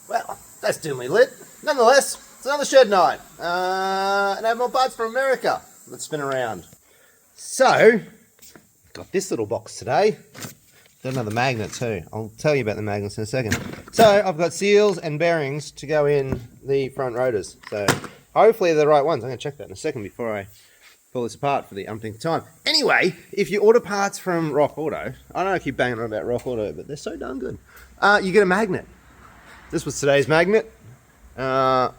Well, that's dimly lit. Nonetheless, it's another shed night. And I have more parts from America. Let's spin around. So, got this little box today. Got another magnet too. I'll tell you about the magnets in a second. So, I've got seals and bearings to go in the front rotors. So, hopefully they're the right ones. I'm going to check that in a second before I pull this apart for the umpteenth time. Anyway, if you order parts from rockauto, I know I keep banging on about rockauto, but they're so darn good. You get a magnet. This was today's magnet. I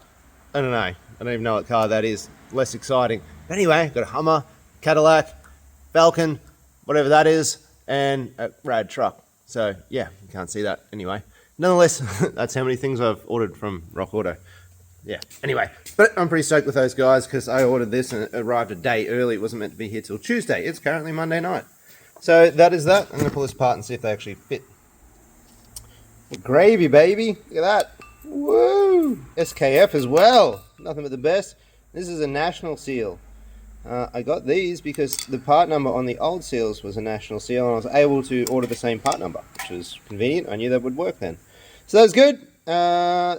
don't know. I don't even know what car that is. Less exciting. But anyway, got a Hummer, Cadillac, Falcon, whatever that is, and a rad truck. So yeah, you can't see that anyway. Nonetheless, that's how many things I've ordered from rockauto. Yeah, anyway, but I'm pretty stoked with those guys because I ordered this and it arrived a day early. It wasn't meant to be here till Tuesday. It's currently Monday night. So that is that. I'm going to pull this apart and see if they actually fit. Gravy, baby. Look at that. Woo! SKF as well. Nothing but the best. This is a national seal. I got these because the part number on the old seals was a national seal and I was able to order the same part number, which was convenient. I knew that would work then. So that was good.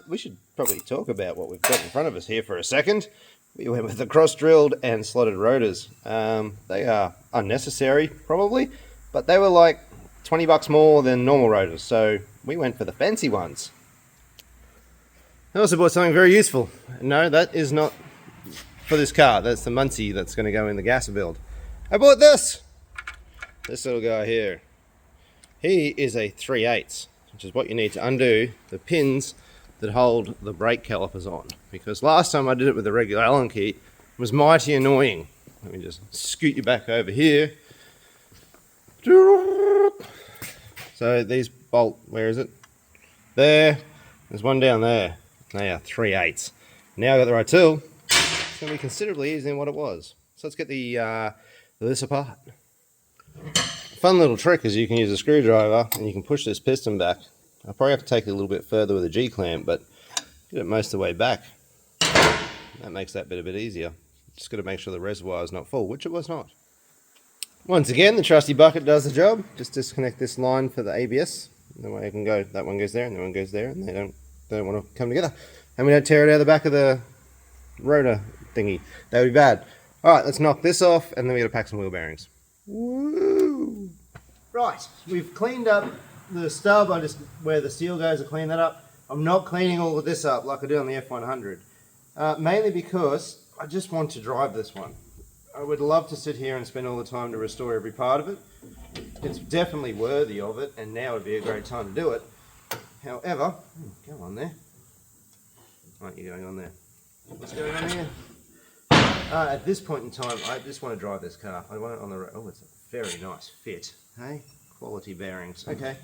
We should probably talk about what we've got in front of us here for a second. We went with the cross-drilled and slotted rotors. They are unnecessary, probably, but they were like 20 bucks more than normal rotors, so we went for the fancy ones. I also bought something very useful. No, that is not for this car. That's the Muncie that's going to go in the gas build. I bought this little guy here. He is a 3/8, which is what you need to undo the pins that hold the brake calipers on. Because last time I did it with a regular Allen key, it was mighty annoying. Let me just scoot you back over here. So these bolt, where is it? There. There's one down there. They are 3/8. Now I got the right tool. It's going to be considerably easier than what it was. So let's get this apart. Fun little trick is you can use a screwdriver and you can push this piston back. I'll probably have to take it a little bit further with a G-clamp, but get it most of the way back. That makes that bit a bit easier. Just got to make sure the reservoir is not full, which it was not. Once again, the trusty bucket does the job. Just disconnect this line for the ABS. The way I can go, that one goes there and that one goes there, and they don't want to come together. And we don't tear it out of the back of the rotor thingy. That would be bad. Alright, let's knock this off and then we got to pack some wheel bearings. Woo! Right, we've cleaned up the stub. I just, where the seal goes, I clean that up. I'm not cleaning all of this up like I did on the F100. Mainly because I just want to drive this one. I would love to sit here and spend all the time to restore every part of it. It's definitely worthy of it, and now would be a great time to do it. However, go on there. Aren't you going on there? What's going on here? At this point in time, I just want to drive this car. I want it on the road. Oh, it's a very nice fit. Hey, quality bearings. Okay.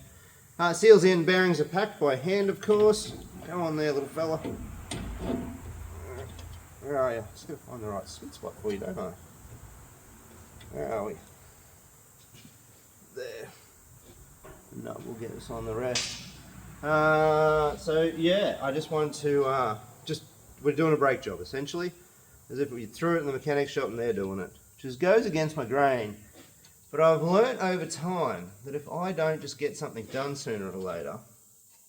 Seals in, bearings are packed by hand, of course. Go on there, little fella. Where are you? Just got to find the right sweet spot for you, don't I? Where are we? There. No, we'll get us on the rest. So yeah, I just wanted to we're doing a brake job essentially, as if we threw it in the mechanic shop and they're doing it, which goes against my grain. But I've learnt over time that if I don't just get something done sooner or later,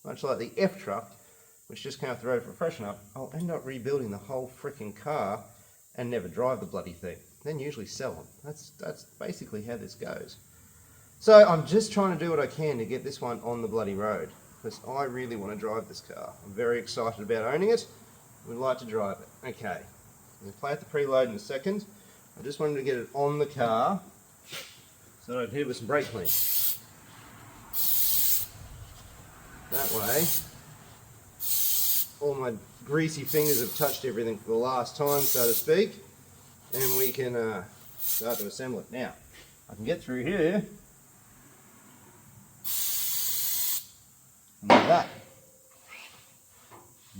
much like the F truck, which just came off the road for a freshen up, I'll end up rebuilding the whole freaking car and never drive the bloody thing. Then usually sell them. That's basically how this goes. So I'm just trying to do what I can to get this one on the bloody road, because I really want to drive this car. I'm very excited about owning it. We'd like to drive it. Okay, we'll play at the preload in a second. I just wanted to get it on the car so that I can hit it with some brake clean. That way, all my greasy fingers have touched everything for the last time, so to speak, and we can start to assemble it. Now, I can get through here and do that.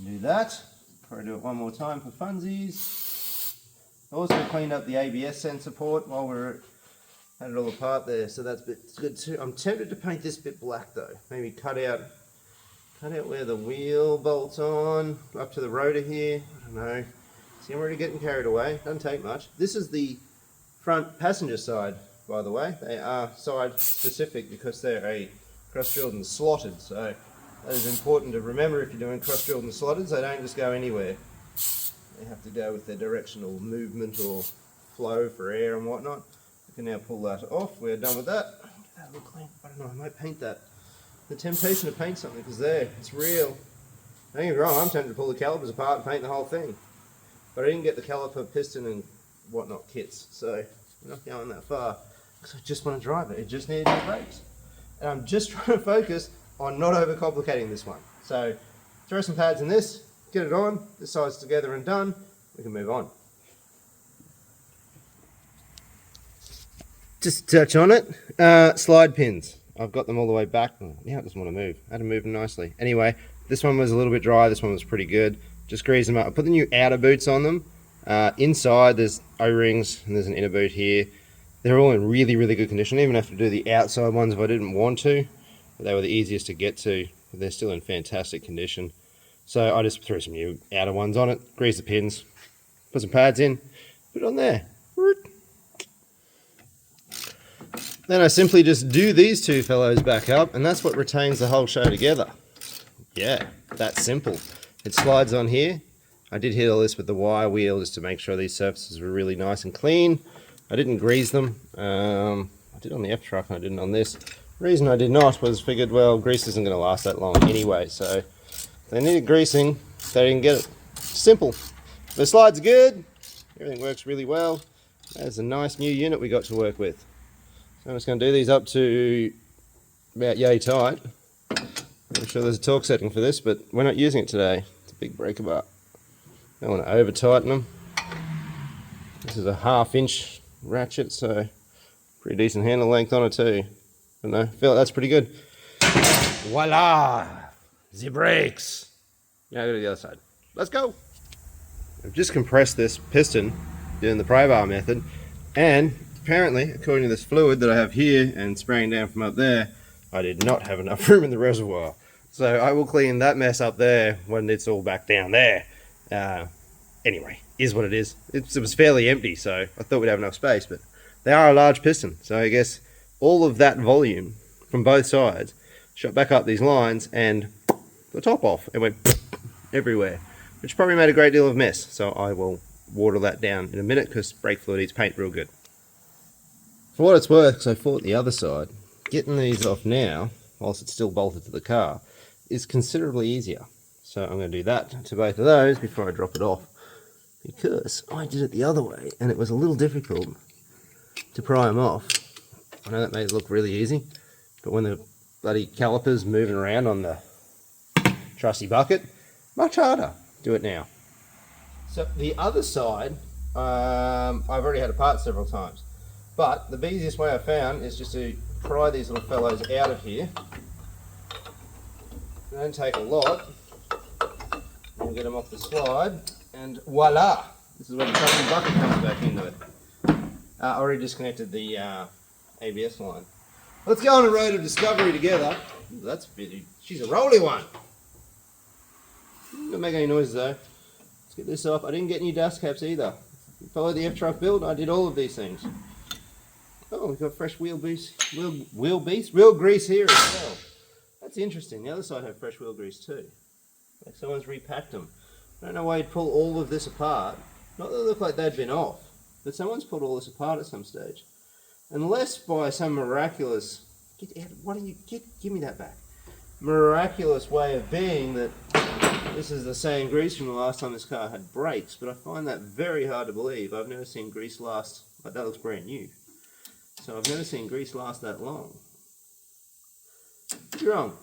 Do that. Probably do it one more time for funsies. I also cleaned up the ABS sensor port while we had it all apart there, so that's good too. I'm tempted to paint this bit black though. Maybe cut out where the wheel bolts on, up to the rotor here. I don't know. See, I'm already getting carried away. Doesn't take much. This is the front passenger side, by the way. They are side specific because they're a cross-drilled and slotted, so That is important to remember if you're doing cross-drilled and slotted. They don't just go anywhere. They have to go with their directional movement or flow for air and whatnot. We can now pull that off. We're done with that. Get that look clean. I don't know, I might paint that. The temptation to paint something, because there, it's real. Don't get me wrong, I'm tempted to pull the calipers apart and paint the whole thing. But I didn't get the caliper, piston and whatnot kits, so we're not going that far. Because I just want to drive it. It just needed new brakes. And I'm just trying to focus on not overcomplicating this one. So throw some pads in this, get it on, this side's together and done, we can move on. Just to touch on it, slide pins. I've got them all the way back. Now it doesn't want to move. I had to move them nicely. Anyway, this one was a little bit dry, this one was pretty good. Just grease them up. I put the new outer boots on them. Inside there's O-rings and there's an inner boot here. They're all in really, really good condition. I even have to do the outside ones if I didn't want to. But they were the easiest to get to, but they're still in fantastic condition. So I just threw some new outer ones on it, grease the pins, put some pads in, put it on there. Then I simply just do these two fellows back up, and that's what retains the whole show together. Yeah, that's simple. It slides on here. I did hit all this with the wire wheel just to make sure these surfaces were really nice and clean. I didn't grease them. I did on the F-Truck and I didn't on this. The reason I did not was figured, well, grease isn't going to last that long anyway, so if they needed greasing, they didn't get it. Simple. The slide's good. Everything works really well. There's a nice new unit we got to work with. So I'm just going to do these up to about yay tight. I'm sure there's a torque setting for this, but we're not using it today. It's a big breaker bar. Don't want to over tighten them. This is a 1/2 inch ratchet, so pretty decent handle length on it too. I don't know, I feel like that's pretty good. Voila! The brakes! Now go to the other side. Let's go! I've just compressed this piston doing the pry bar method, and apparently, according to this fluid that I have here and spraying down from up there, I did not have enough room in the reservoir. So I will clean that mess up there when it's all back down there. Anyway, is what it is. It was fairly empty, so I thought we'd have enough space, but they are a large piston, so I guess all of that volume from both sides shot back up these lines and the top off. It went everywhere, which probably made a great deal of mess, so I will water that down in a minute because brake fluid eats paint real good. For what it's worth, because I fought the other side, getting these off now, whilst it's still bolted to the car, is considerably easier. So I'm going to do that to both of those before I drop it off, because I did it the other way and it was a little difficult to pry them off. I know that made it look really easy, but when the bloody caliper's moving around on the trusty bucket, much harder. Do it now. So the other side, I've already had apart several times, but the easiest way I found is just to pry these little fellows out of here. They don't take a lot. We'll get them off the slide, and voila! This is where the trusty bucket comes back into it. I already disconnected the ABS line. Let's go on a road of discovery together. Ooh, that's busy. She's a rolly one. Don't make any noise though. Let's get this off. I didn't get any dust caps either. Follow the F-Truck build. I did all of these things. Oh, we've got fresh wheel grease here as well. That's interesting. The other side had fresh wheel grease too. Like someone's repacked them. I don't know why you'd pull all of this apart. Not that they look like they'd been off, but someone's pulled all this apart at some stage. Unless by some miraculous, give me that back. Miraculous way of being that this is the same grease from the last time this car had brakes, but I find that very hard to believe. I've never seen grease last, like that looks brand new. So I've never seen grease last that long. You're wrong.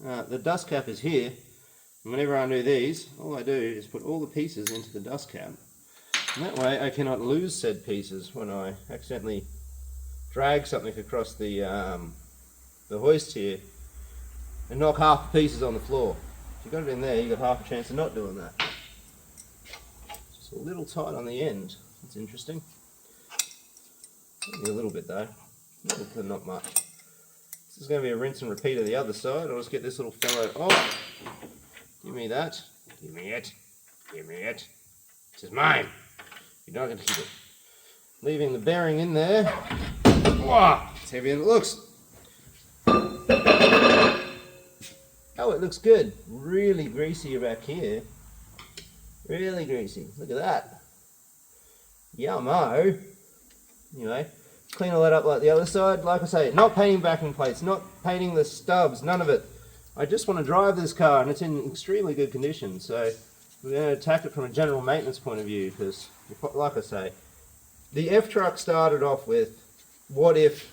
The dust cap is here. And whenever I undo these, all I do is put all the pieces into the dust cap. And that way I cannot lose said pieces when I accidentally drag something across the hoist here and knock half the pieces on the floor. If you got it in there, you got half a chance of not doing that. Just a little tight on the end. That's interesting. Maybe a little bit though. Not much. This is going to be a rinse and repeat of the other side. I'll just get this little fellow off. Give me that. Give me it. Give me it. This is mine. You're not going to keep it. Leaving the bearing in there. Wow, it's heavier than it looks. Oh, it looks good. Really greasy back here. Really greasy. Look at that. Yummo. Anyway, clean all that up like the other side. Like I say, not painting backing plates, not painting the stubs, none of it. I just want to drive this car, and it's in extremely good condition. So we're going to attack it from a general maintenance point of view, because, like I say, the F-Truck started off with, what if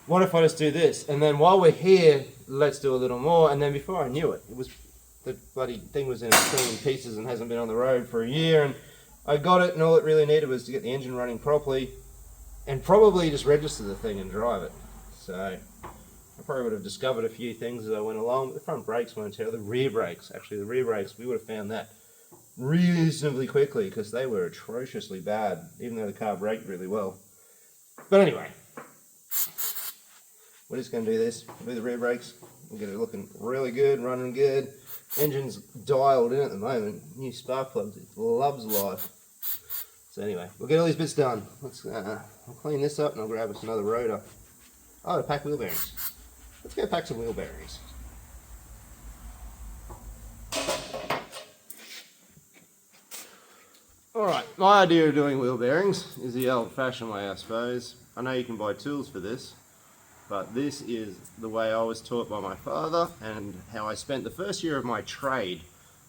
I just do this? And then while we're here, let's do a little more. And then before I knew it, the bloody thing was in a trillion pieces and hasn't been on the road for a year. And I got it, and all it really needed was to get the engine running properly and probably just register the thing and drive it. So I probably would have discovered a few things as I went along. The front brakes weren't terrible. The rear brakes, we would have found that reasonably quickly because they were atrociously bad, even though the car braked really well. But anyway, we're just going to do this. We'll do the rear brakes. We'll get it looking really good, running good. Engine's dialed in at the moment. New spark plugs. It loves life. So anyway, we'll get all these bits done. I'll clean this up and I'll grab us another rotor. Oh, to pack wheel bearings. Let's go pack some wheel bearings. Alright, my idea of doing wheel bearings is the old-fashioned way, I suppose. I know you can buy tools for this, but this is the way I was taught by my father and how I spent the first year of my trade.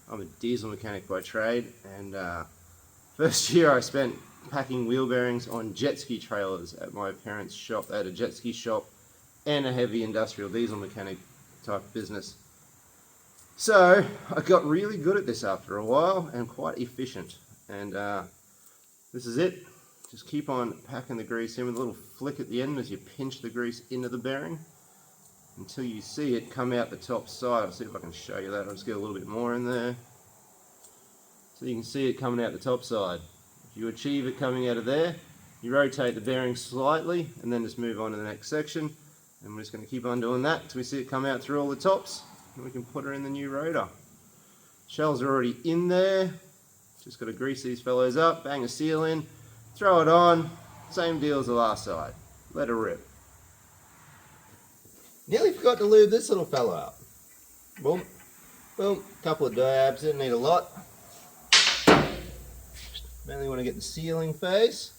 I'm a diesel mechanic by trade, and first year I spent packing wheel bearings on jet ski trailers at my parents' shop. They had a jet ski shop and a heavy industrial diesel mechanic type business. So I got really good at this after a while and quite efficient. And this is it. Just keep on packing the grease in with a little flick at the end as you pinch the grease into the bearing until you see it come out the top side. I'll see if I can show you that. I'll just get a little bit more in there so you can see it coming out the top side. If you achieve it coming out of there, you rotate the bearing slightly and then just move on to the next section. And we're just going to keep on doing that until we see it come out through all the tops, and we can put her in the new rotor. Shells are already in there. Just got to grease these fellows up, bang a seal in, throw it on, same deal as the last side. Let her rip. Nearly forgot to lube this little fella up. Boom, boom, couple of dabs, didn't need a lot. Mainly want to get the sealing phase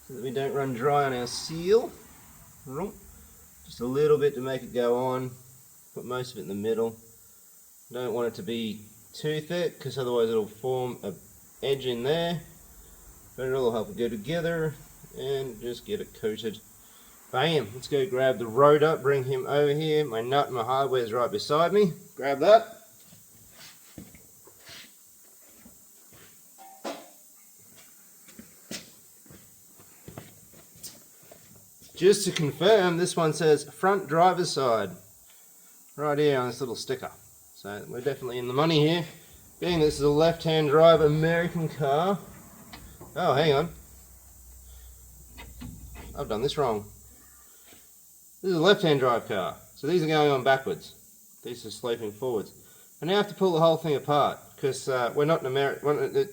so that we don't run dry on our seal. Just a little bit to make it go on, put most of it in the middle. Don't want it to be too thick because otherwise it'll form an edge in there, but it'll help it go together and just get it coated. Bam! Let's go grab the rotor, bring him over here. My nut and my hardware is right beside me. Grab that. Just to confirm, this one says front driver's side right here on this little sticker. So we're definitely in the money here. Being this is a left-hand drive American car. Oh, hang on. I've done this wrong. This is a left-hand drive car. So these are going on backwards. These are sloping forwards. I now have to pull the whole thing apart because we're not in America.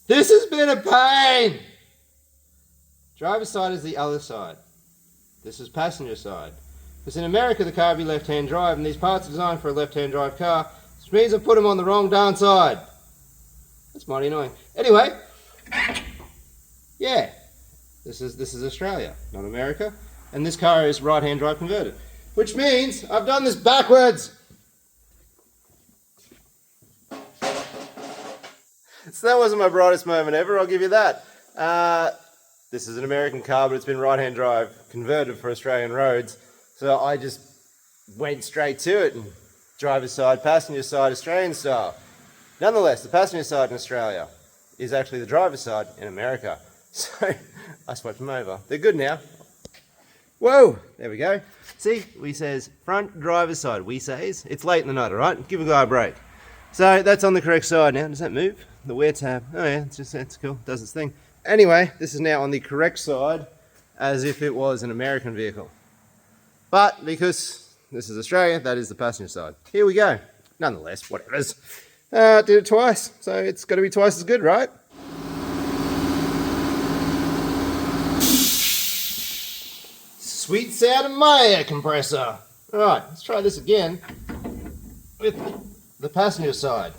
This has been a pain! Driver's side is the other side. This is passenger side. Because in America the car would be left-hand drive, and these parts are designed for a left-hand drive car, which means I put them on the wrong darn side. That's mighty annoying. Anyway, yeah, this is Australia, not America, and this car is right-hand drive converted, which means I've done this backwards. So that wasn't my brightest moment ever, I'll give you that. This is an American car, but it's been right-hand drive converted for Australian roads. So I just went straight to it and driver's side, passenger side, Australian style. Nonetheless, the passenger side in Australia is actually the driver's side in America. So I swapped them over. They're good now. Whoa, there we go. See, we says front driver's side. We says, it's late in the night, all right? Give a guy a break. So that's on the correct side now. Does that move? The wear tab. Oh yeah, it's cool. Does its thing. Anyway, this is now on the correct side as if it was an American vehicle. But because this is Australia, that is the passenger side. Here we go. Nonetheless, whatever's. Did it twice, so it's got to be twice as good, right? Sweet sound of my air compressor. Alright, let's try this again with the passenger side,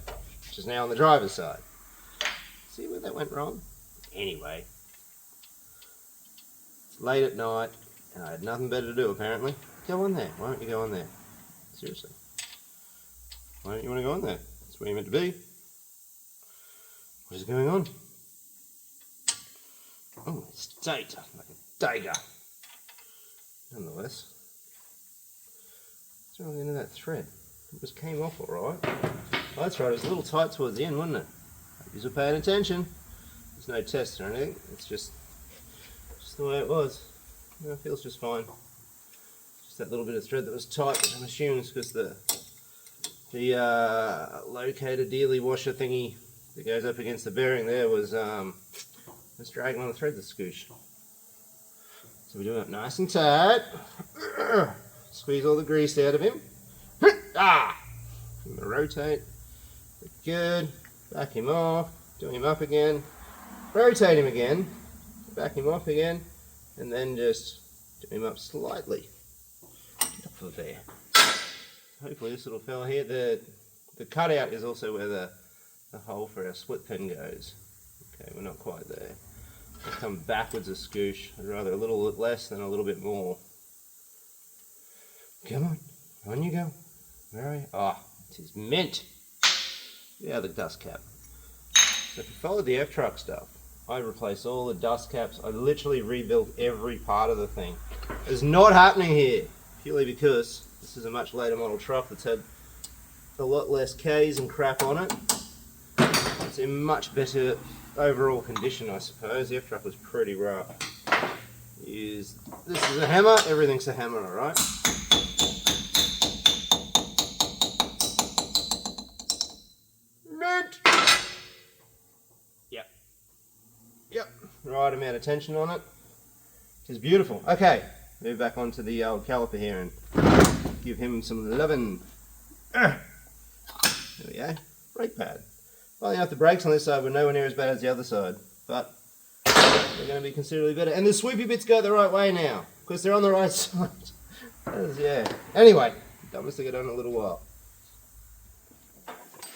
which is now on the driver's side. See where that went wrong? Anyway, it's late at night and I had nothing better to do apparently. Go on there. Why don't you go on there? Seriously. Why don't you want to go on there? That's where you're meant to be. What is going on? Oh, it's data, like a dagger. Nonetheless. What's wrong with the end of that thread? It just came off alright. Oh, that's right, it was a little tight towards the end, wasn't it? Hope you were paying attention. There's no test or anything, it's just the way it was. You know, it feels just fine. Just that little bit of thread that was tight, which I'm assuming is because the locator dealy washer thingy that goes up against the bearing there was dragging on the thread, the scoosh. So we're doing it nice and tight. Squeeze all the grease out of him. Ah! I'm gonna rotate. Good. Back him off. Do him up again. Rotate him again. Back him off again. And then just do him up slightly. Get off of there. Hopefully this little fella here, the cutout is also where the hole for our split pin goes. Okay, we're not quite there. I'll come backwards a scoosh. I'd rather a little bit less than a little bit more. Come on you go. Where are you? Ah, it is mint. Yeah, the dust cap. So if you followed the F-Truck stuff, I replaced all the dust caps. I literally rebuilt every part of the thing. It's not happening here, purely because this is a much later model truck that's had a lot less Ks and crap on it. It's in much better overall condition, I suppose. The F-Truck was pretty rough. This is a hammer, everything's a hammer, alright? Mint! Yep, right amount of tension on it. It's beautiful. Okay, move back onto the old caliper here and give him some lovin'. There we go. Brake pad. Well, enough the brakes on this side were nowhere near as bad as the other side, but they're going to be considerably better. And the swoopy bits go the right way now, because they're on the right side. Yeah. Anyway, dumbest thing I've done in a little while.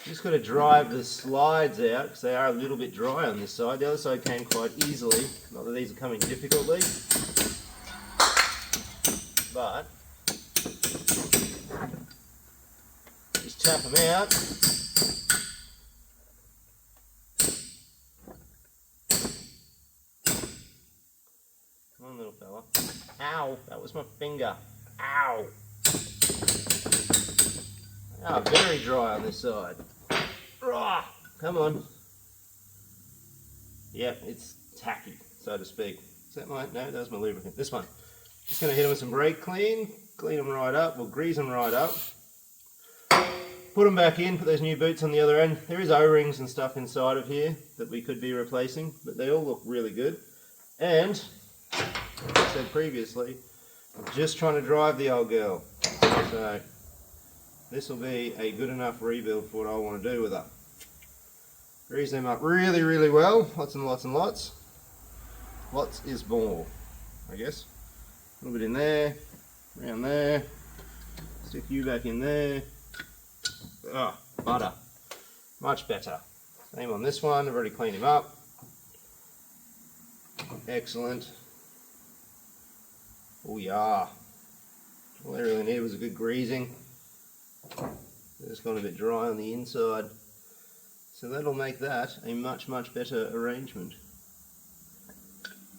Just got to drive the slides out, because they are a little bit dry on this side. The other side came quite easily. Not that these are coming difficultly, but just tap them out. Come on, little fella. Ow, that was my finger. Ow. Ah, very dry on this side. Come on. Yep, it's tacky, so to speak. Is that my, no, that was my lubricant. This one. Just going to hit them with some brake clean them right up, or grease them right up. Put them back in, put those new boots on the other end. There is O-rings and stuff inside of here that we could be replacing, but they all look really good. And, like I said previously, I'm just trying to drive the old girl. So, this will be a good enough rebuild for what I want to do with her. Grease them up really, really well. Lots and lots and lots. Lots is more, I guess. A little bit in there, around there. Stick you back in there. Ah, butter. Much better. Same on this one. I've already cleaned him up. Excellent. Oh yeah. All I really needed was a good greasing. It's gone a bit dry on the inside. So that'll make that a much, much better arrangement.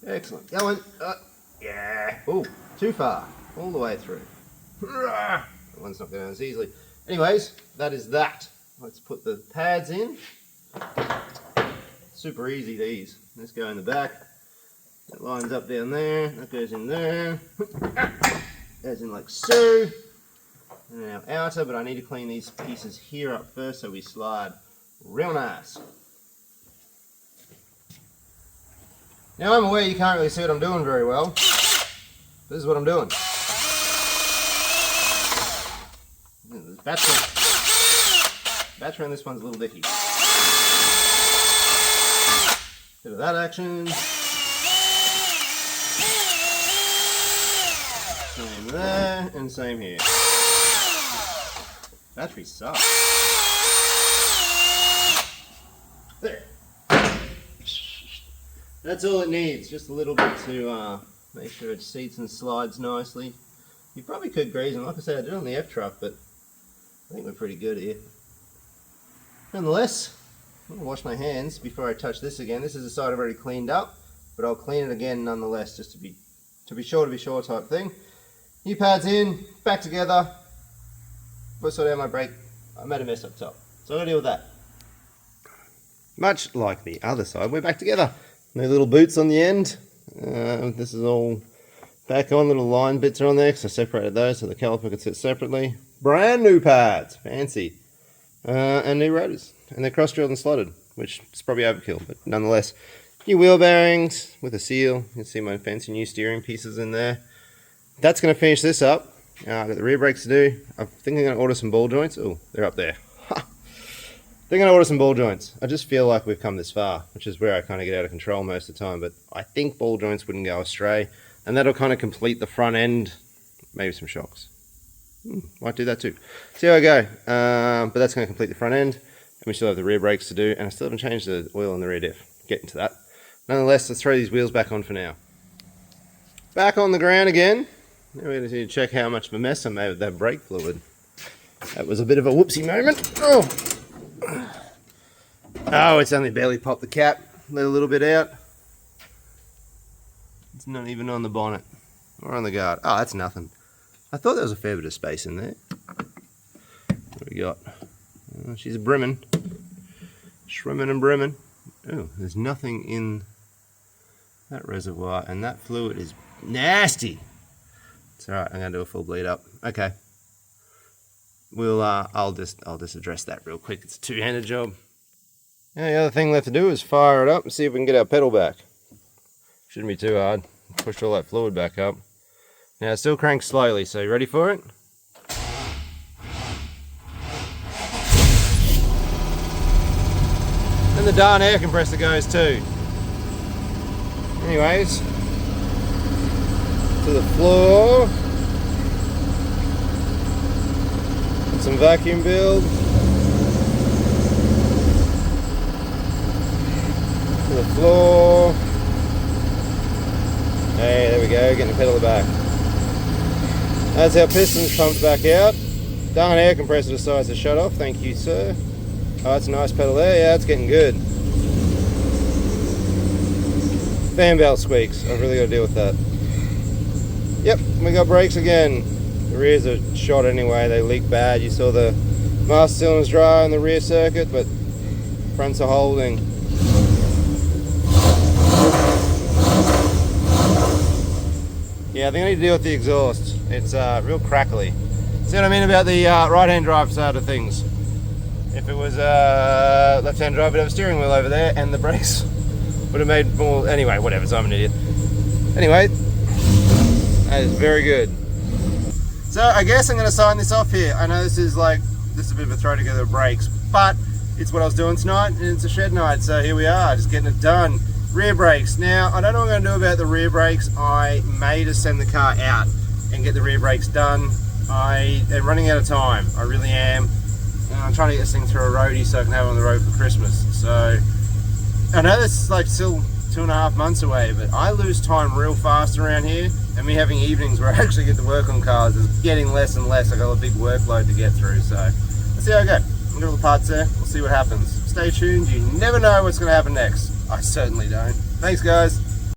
Excellent. Go on. Yeah. Oh, too far. All the way through. That one's not going as easily. Anyways, that is that. Let's put the pads in. Super easy, these. Let's go in the back. That lines up down there. That goes in there. Goes in like so. And now outer, but I need to clean these pieces here up first so we slide real nice. Now I'm aware you can't really see what I'm doing very well. This is what I'm doing. The battery on this one's a little dicky. Bit of that action. Same there and same here. Battery sucks. There. That's all it needs, just a little bit to make sure it seats and slides nicely. You probably could grease them. Like I said, I did it on the F truck, but I think we're pretty good here. Nonetheless, I'm going to wash my hands before I touch this again. This is the side I've already cleaned up, but I'll clean it again nonetheless, just to be sure type thing. New pads in, back together. Before I sort out my brake, I made a mess up top, so I'll deal with that. Much like the other side, we're back together. No little boots on the end. This is all back on, little line bits are on there because I separated those so the caliper could sit separately. Brand new pads, fancy. And new rotors. And they're cross-drilled and slotted, which is probably overkill, but nonetheless. New wheel bearings with a seal. You can see my fancy new steering pieces in there. That's going to finish this up. I've got the rear brakes to do. I think I'm going to order some ball joints. Oh, they're up there. They're going to order some ball joints. I just feel like we've come this far, which is where I kind of get out of control most of the time, but I think ball joints wouldn't go astray, and that'll kind of complete the front end. Maybe some shocks. Might do that too. See how I go. But that's going to complete the front end, and we still have the rear brakes to do, and I still haven't changed the oil in the rear diff. Get into that. Nonetheless, let's throw these wheels back on for now. Back on the ground again. Now we're going to check how much of a mess I made with that brake fluid. That was a bit of a whoopsie moment. Oh, it's only barely popped the cap. Let a little bit out. It's not even on the bonnet or on the guard. Oh, that's nothing. I thought there was a fair bit of space in there. What do we got? Oh, she's brimming. Shrimming and brimming. Oh, there's nothing in that reservoir, and that fluid is nasty. It's alright, I'm gonna do a full bleed up. Okay. We'll I'll just address that real quick. It's a two-handed job. Yeah, the other thing left to do is fire it up and see if we can get our pedal back. Shouldn't be too hard. Push all that fluid back up. Now it still cranks slowly, so you ready for it? And the darn air compressor goes too. Anyways, to the floor. Put some vacuum build. To the floor. Hey, there we go, getting the pedal back. That's our pistons pumped back out. Darn air compressor decides to shut off, thank you sir. Oh, that's a nice pedal there, yeah, it's getting good. Fan belt squeaks, I've really got to deal with that. Yep, we got brakes again. The rears are shot anyway, they leak bad. You saw the master cylinder's dry in the rear circuit, but fronts are holding. Yeah, I think I need to deal with the exhaust. It's real crackly. See what I mean about the right-hand drive side of things? If it was left-hand drive, we'd have a steering wheel over there, and the brakes would have made more. Anyway, whatever. So I'm an idiot. Anyway, that is very good. So I guess I'm going to sign this off here. I know this is a bit of a throw together of brakes, but it's what I was doing tonight, and it's a shed night. So here we are, just getting it done. Rear brakes. Now, I don't know what I'm going to do about the rear brakes. I may just send the car out and get the rear brakes done. I am running out of time. I really am. And I'm trying to get this thing through a roadie so I can have it on the road for Christmas. So, I know this is still 2.5 months away, but I lose time real fast around here. And me having evenings where I actually get to work on cars is getting less and less. I got a big workload to get through. So, let's see how I go. I'm got all the parts there. We'll see what happens. Stay tuned. You never know what's going to happen next. I certainly don't. Thanks, guys.